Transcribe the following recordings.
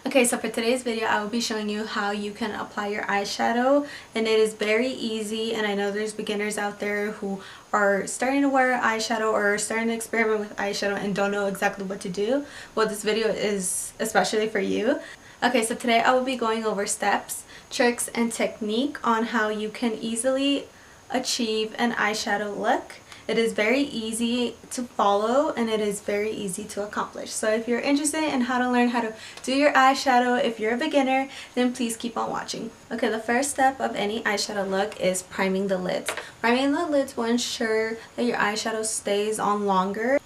Okay, so for today's video I will be showing you how you can apply your eyeshadow, and it is very easy. And I know there's beginners out there who are starting to wear eyeshadow or starting to experiment with eyeshadow and don't know exactly what to do. Well, this video is especially for you. Okay, so today I will be going over steps, tricks, and technique on how you can easily achieve an eyeshadow look. It is very easy to follow and it is very easy to accomplish. So if you're interested in how to learn how to do your eyeshadow, if you're a beginner, then please keep on watching. Okay, the first step of any eyeshadow look is priming the lids. Priming the lids will ensure that your eyeshadow stays on longer.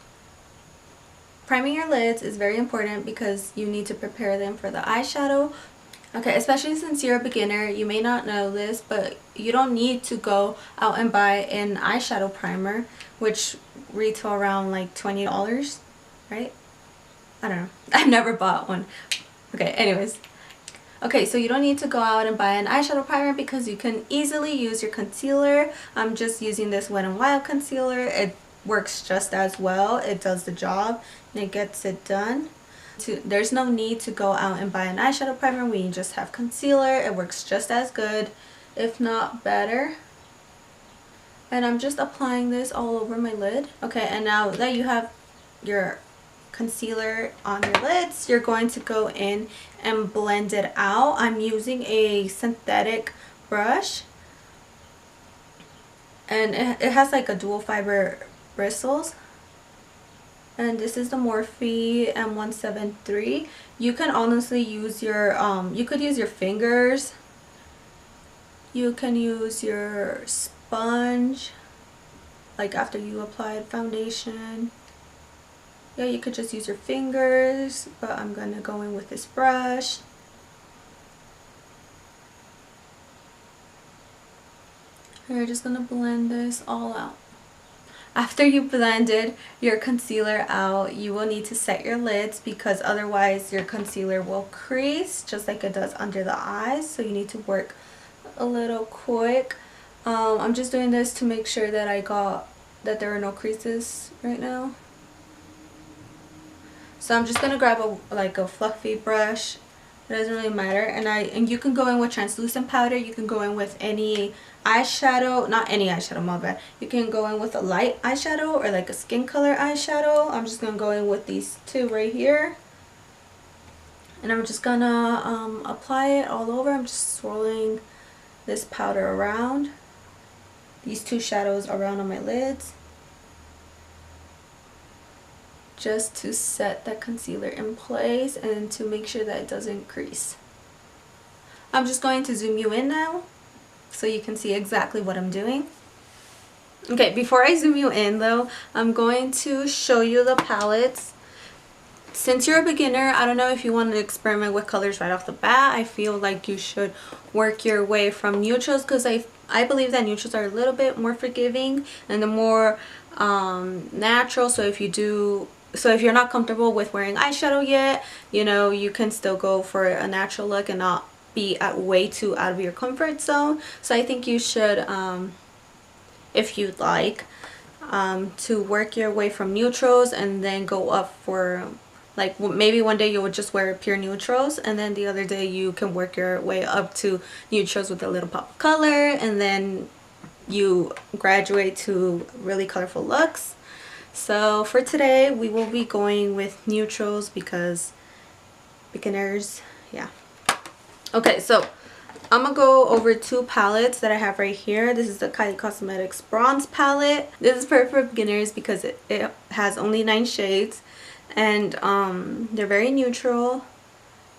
Priming your lids is very important because you need to prepare them for the eyeshadow. Okay, especially since you're a beginner, you may not know this, but you don't need to go out and buy an eyeshadow primer, which retail around like $20, right? I don't know. I've never bought one. Okay, anyways. Okay, so you don't need to go out and buy an eyeshadow primer because you can easily use your concealer. I'm just using this Wet n Wild concealer. It works just as well. It does the job and it gets it done. There's no need to go out and buy an eyeshadow primer when you just have concealer. It works just as good, if not better. And I'm just applying this all over my lid. Okay, and now that you have your concealer on your lids, you're going to go in and blend it out. I'm using a synthetic brush, and it has like a dual fiber bristles. And this is the Morphe M173. You can honestly use your you could use your fingers. You can use your sponge, like after you applied foundation. Yeah, you could just use your fingers, but I'm gonna go in with this brush. And you're just gonna blend this all out. After you blended your concealer out, you will need to set your lids because otherwise your concealer will crease just like it does under the eyes. So you need to work a little quick. I'm just doing this to make sure that that there are no creases right now. So I'm just gonna grab a fluffy brush. It doesn't really matter, and you can go in with translucent powder. You can go in with any eyeshadow, not any eyeshadow, my bad. You can go in with a light eyeshadow or like a skin color eyeshadow. I'm just gonna go in with these two right here, and I'm just gonna apply it all over. I'm just swirling this powder around, these two shadows around on my lids, just to set that concealer in place and to make sure that it doesn't crease. I'm just going to zoom you in now so you can see exactly what I'm doing. Okay, before I zoom you in though, I'm going to show you the palettes. Since you're a beginner, I don't know if you want to experiment with colors right off the bat. I feel like you should work your way from neutrals because I believe that neutrals are a little bit more forgiving and the more natural. So if you're not comfortable with wearing eyeshadow yet, you know, you can still go for a natural look and not be way too out of your comfort zone. So I think you should, if you'd like, to work your way from neutrals and then go up for, like, maybe one day you would just wear pure neutrals and then the other day you can work your way up to neutrals with a little pop of color, and then you graduate to really colorful looks. So for today we will be going with neutrals because beginners, yeah. Okay, so I'm gonna go over two palettes that I have right here. This is the Kylie Cosmetics Bronze palette. This is perfect for beginners because it has only 9 shades and they're very neutral.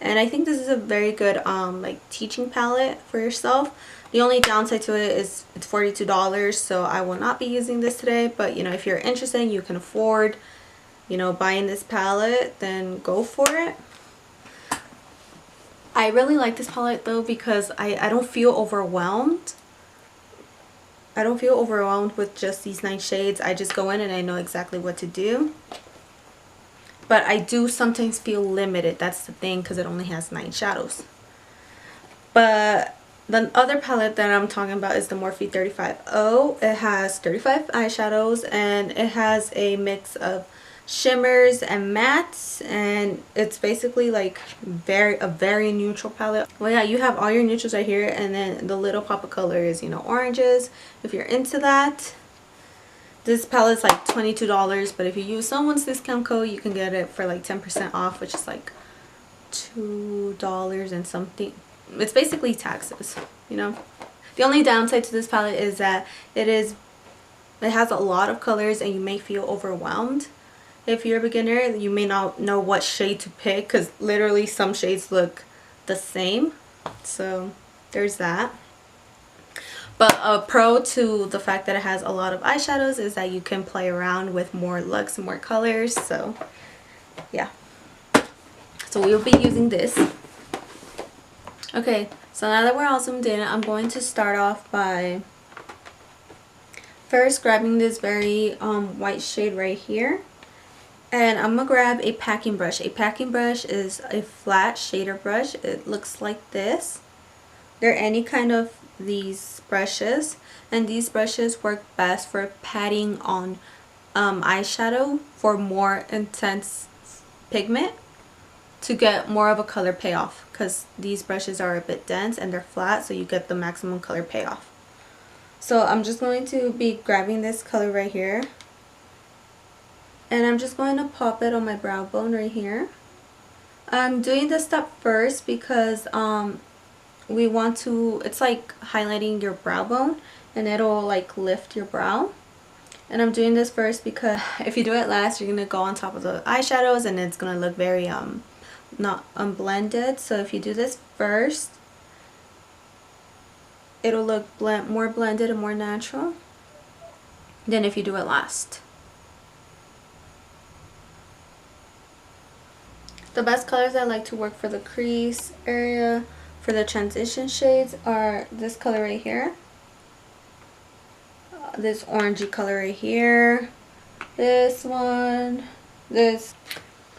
And I think this is a very good like teaching palette for yourself. The only downside to it is it's $42, so I will not be using this today. But you know, if you're interested and you can afford, you know, buying this palette, then go for it. I really like this palette though because I don't feel overwhelmed. I don't feel overwhelmed with just these 9 shades. I just go in and I know exactly what to do. But I do sometimes feel limited. That's the thing, because it only has 9 shadows. But the other palette that I'm talking about is the Morphe 35O. It has 35 eyeshadows and it has a mix of shimmers and mattes, and it's basically like a very neutral palette. Well, yeah, you have all your neutrals right here, and then the little pop of color is, you know, oranges if you're into that. This palette's like $22, but if you use someone's discount code, you can get it for like 10% off, which is like $2 and something. It's basically taxes, you know. The only downside to this palette is that it has a lot of colors and you may feel overwhelmed. If you're a beginner, you may not know what shade to pick because literally some shades look the same. So there's that. But a pro to the fact that it has a lot of eyeshadows is that you can play around with more looks and more colors. So yeah. So we'll be using this. Okay, so now that we're all zoomed in, I'm going to start off by first grabbing this very white shade right here. And I'm going to grab a packing brush. A packing brush is a flat shader brush. It looks like this. They're any kind of these brushes. And these brushes work best for patting on eyeshadow for more intense pigment to get more of a color payoff. Because these brushes are a bit dense and they're flat, so you get the maximum color payoff. So I'm just going to be grabbing this color right here. And I'm just going to pop it on my brow bone right here. I'm doing this step first because we want to, it's like highlighting your brow bone and it'll like lift your brow. And I'm doing this first because if you do it last, you're going to go on top of the eyeshadows and it's going to look very not unblended. So if you do this first, it'll look more blended and more natural than if you do it last. The best colors I like to work for the crease area, for the transition shades, are this color right here, this orangey color right here, this one, this.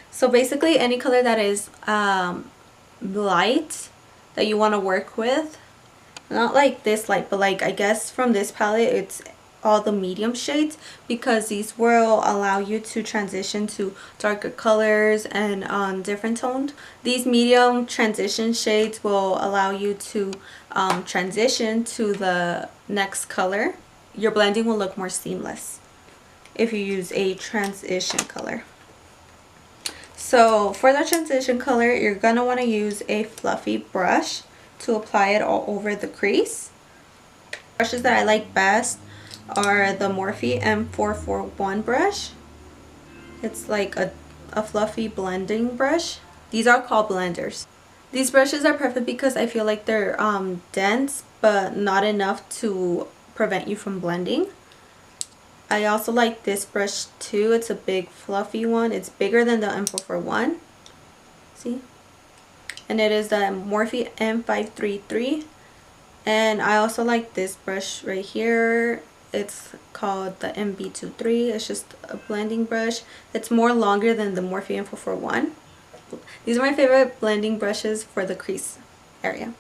So basically any color that is light that you want to work with, not like this light, but like I guess from this palette it's all the medium shades, because these will allow you to transition to darker colors and different toned. These medium transition shades will allow you to transition to the next color. Your blending will look more seamless if you use a transition color. So for the transition color, you're going to want to use a fluffy brush to apply it all over the crease. Brushes that I like best are the Morphe M441 brush. It's like a fluffy blending brush. These are called blenders. These brushes are perfect because I feel like they're dense but not enough to prevent you from blending. I also like this brush too. It's a big fluffy one. It's bigger than the M441. See? And it is the Morphe M533. And I also like this brush right here. It's called the MB23. It's just a blending brush. It's more longer than the Morphe M441. These are my favorite blending brushes for the crease area.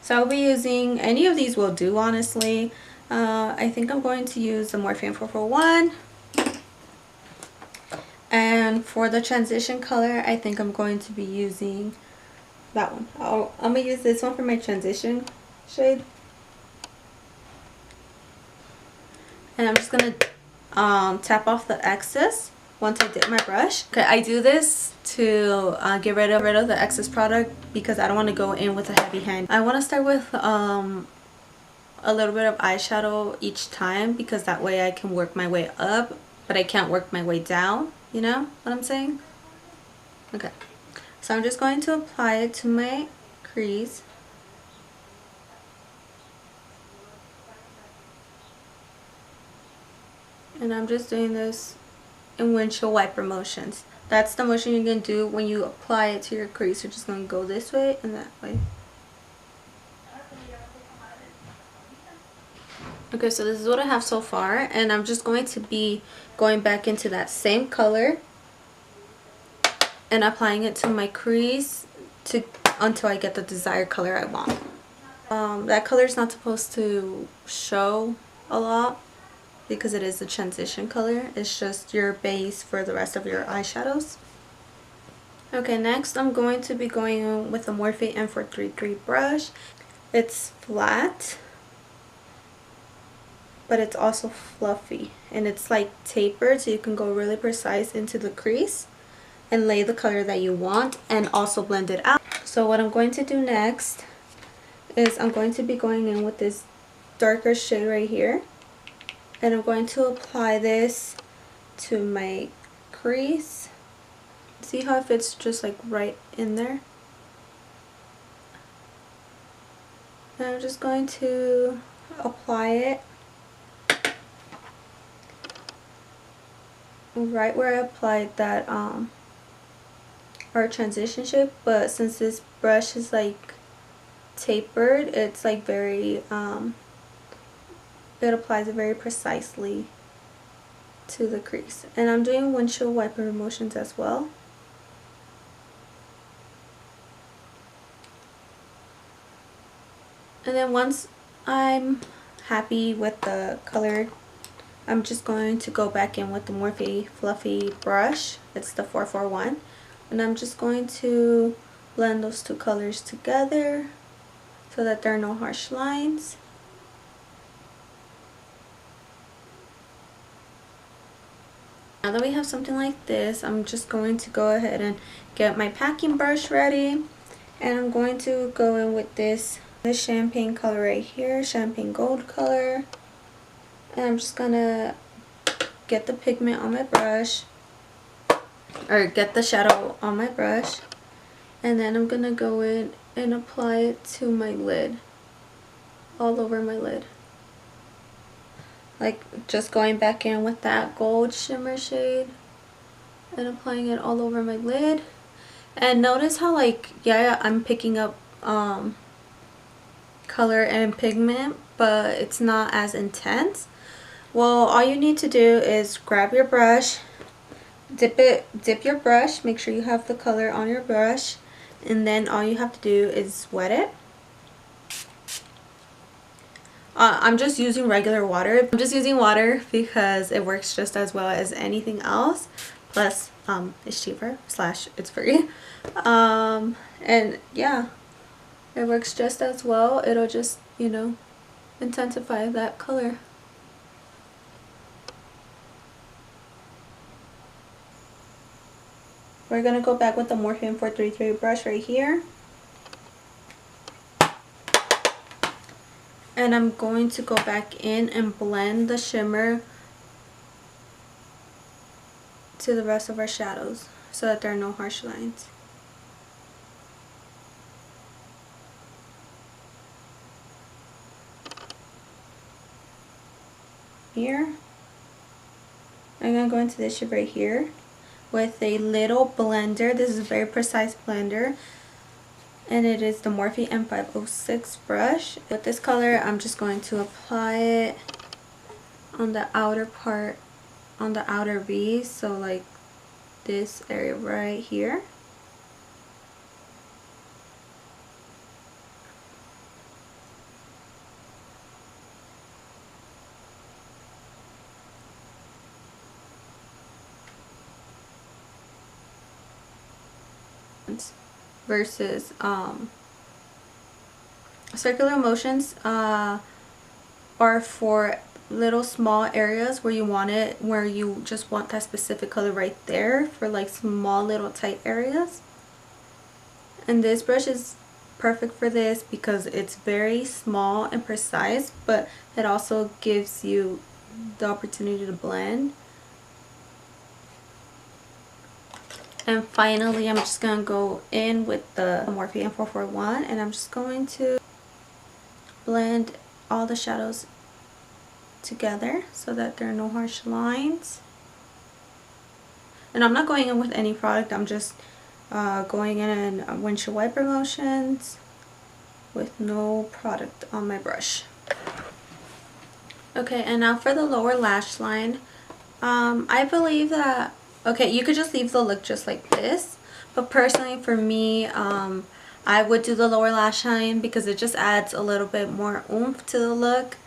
So I'll be using, any of these will do honestly. I think I'm going to use the Morphe M441. And for the transition color, I think I'm going to be using that one. I'm going to use this one for my transition shade. And I'm just going to tap off the excess once I dip my brush. Okay, I do this to get rid of the excess product because I don't want to go in with a heavy hand. I want to start with a little bit of eyeshadow each time because that way I can work my way up, but I can't work my way down. You know what I'm saying? Okay, so I'm just going to apply it to my crease. And I'm just doing this in windshield wiper motions. That's the motion you're going to do when you apply it to your crease. You're just going to go this way and that way. Okay, so this is what I have so far. And I'm just going to be going back into that same color and applying it to my crease until I get the desired color I want. That color is not supposed to show a lot, because it is a transition color. It's just your base for the rest of your eyeshadows. Okay, next I'm going to be going in with the Morphe M433 brush. It's flat, but it's also fluffy, and it's like tapered, so you can go really precise into the crease and lay the color that you want and also blend it out. So what I'm going to do next is I'm going to be going in with this darker shade right here, and I'm going to apply this to my crease. See how it fits just like right in there? And I'm just going to apply it right where I applied that our transition shape, but since this brush is like tapered, it's like very it applies it very precisely to the crease. And I'm doing windshield wiper motions as well. And then once I'm happy with the color, I'm just going to go back in with the Morphe fluffy brush. It's the 441, and I'm just going to blend those two colors together so that there are no harsh lines. Now that we have something like this, I'm just going to go ahead and get my packing brush ready, and I'm going to go in with this champagne color right here, champagne gold color, and I'm just gonna get the pigment on my brush, or get the shadow on my brush, and then I'm gonna go in and apply it to my lid, all over my lid, like just going back in with that gold shimmer shade and applying it all over my lid. And notice how, like, yeah, I'm picking up color and pigment, but it's not as intense. Well, all you need to do is grab your brush, dip your brush, make sure you have the color on your brush, and then all you have to do is wet it. I'm just using regular water. I'm just using water because it works just as well as anything else. Plus, it's cheaper / it's free. And yeah, it works just as well. It'll just, you know, intensify that color. We're gonna go back with the Morphe M433 brush right here. And I'm going to go back in and blend the shimmer to the rest of our shadows so that there are no harsh lines. Here, I'm going to go into this shape right here with a little blender. This is a very precise blender, and it is the Morphe M506 brush. With this color, I'm just going to apply it on the outer part, on the outer V, so like this area right here. Versus circular motions are for little small areas where you want it, where you just want that specific color right there, for like small little tight areas. And this brush is perfect for this because it's very small and precise, but it also gives you the opportunity to blend. And finally, I'm just going to go in with the Morphe M441, and I'm just going to blend all the shadows together so that there are no harsh lines. And I'm not going in with any product, I'm just going in windshield wiper motions with no product on my brush. Okay, and now for the lower lash line, I believe that, okay, you could just leave the look just like this, but personally for me, I would do the lower lash line because it just adds a little bit more oomph to the look.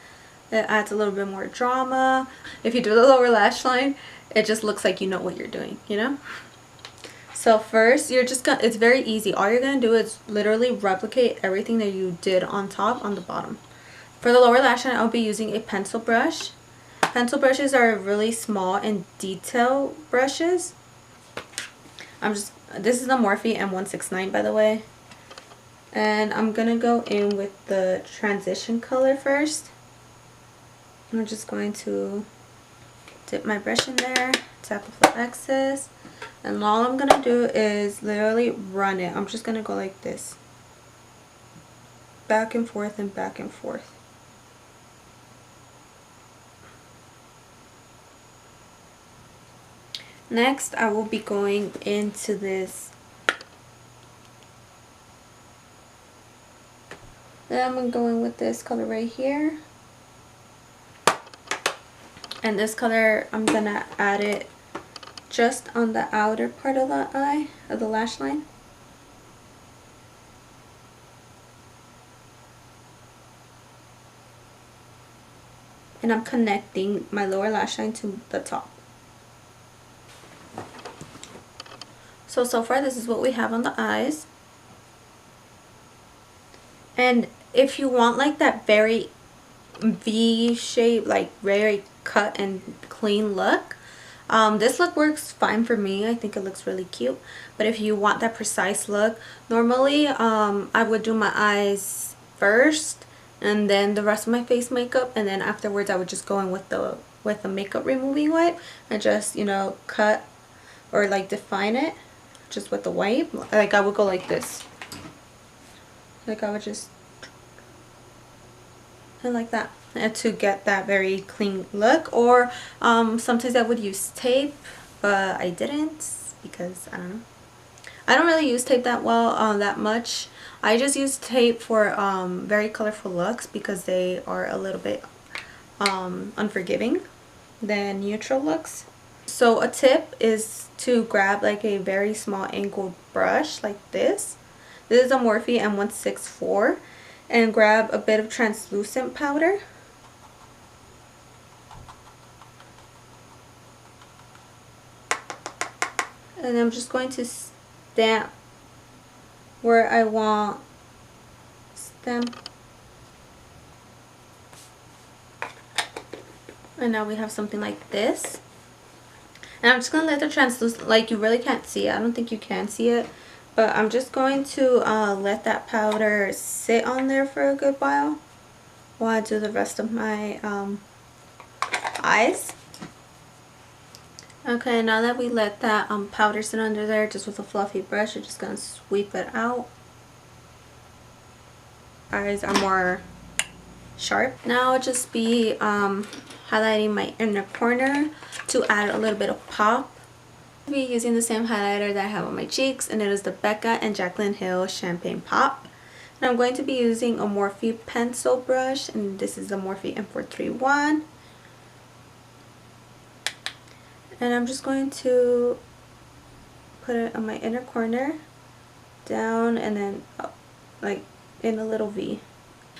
It adds a little bit more drama. If you do the lower lash line, it just looks like you know what you're doing, you know? So first, you're just gonna, it's very easy. All you're gonna do is literally replicate everything that you did on top on the bottom. For the lower lash line, I'll be using a pencil brush. Pencil brushes are really small and detail brushes. This is the Morphe M169, by the way. And I'm gonna go in with the transition color first. I'm just going to dip my brush in there, tap off the excess, and all I'm gonna do is literally run it. I'm just gonna go like this, back and forth and back and forth. Next, I will be going into this. Then I'm going with this color right here. And this color, I'm gonna add it just on the outer part of the eye, of the lash line. And I'm connecting my lower lash line to the top. So far this is what we have on the eyes. And if you want like that very V shape, like very cut and clean look, this look works fine for me. I think it looks really cute. But if you want that precise look, normally I would do my eyes first and then the rest of my face makeup, and then afterwards I would just go in with the makeup removing wipe and just, you know, cut or like define it just with the wipe. Like I would go like this. Like I would just, and like that, and to get that very clean look. Or sometimes I would use tape, but I didn't because I don't know. I don't really use tape that well, that much. I just use tape for very colorful looks because they are a little bit unforgiving than neutral looks. So a tip is to grab like a very small angled brush like this. This is a Morphe M164, and grab a bit of translucent powder. And I'm just going to stamp where I want stamp. And now we have something like this. And I'm just going to let the translucent, like you really can't see it. I don't think you can see it. But I'm just going to let that powder sit on there for a good while I do the rest of my eyes. Okay, now that we let that powder sit under there, just with a fluffy brush, you're just going to sweep it out. Eyes are more sharp. Now I'll just be highlighting my inner corner to add a little bit of pop. I'll be using the same highlighter that I have on my cheeks, and it is the Becca and Jaclyn Hill Champagne Pop. And I'm going to be using a Morphe pencil brush, and this is the Morphe M431. And I'm just going to put it on my inner corner, down, and then up, like in a little V.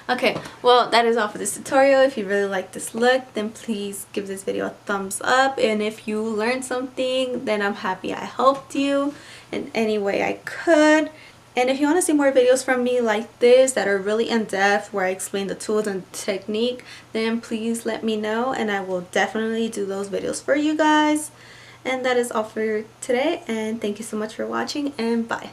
Okay, well that is all for this tutorial. If you really like this look, then please give this video a thumbs up, and if you learned something, then I'm happy I helped you in any way I could. And if you want to see more videos from me like this that are really in-depth, where I explain the tools and technique, then please let me know, and I will definitely do those videos for you guys. And that is all for today, and thank you so much for watching, and bye.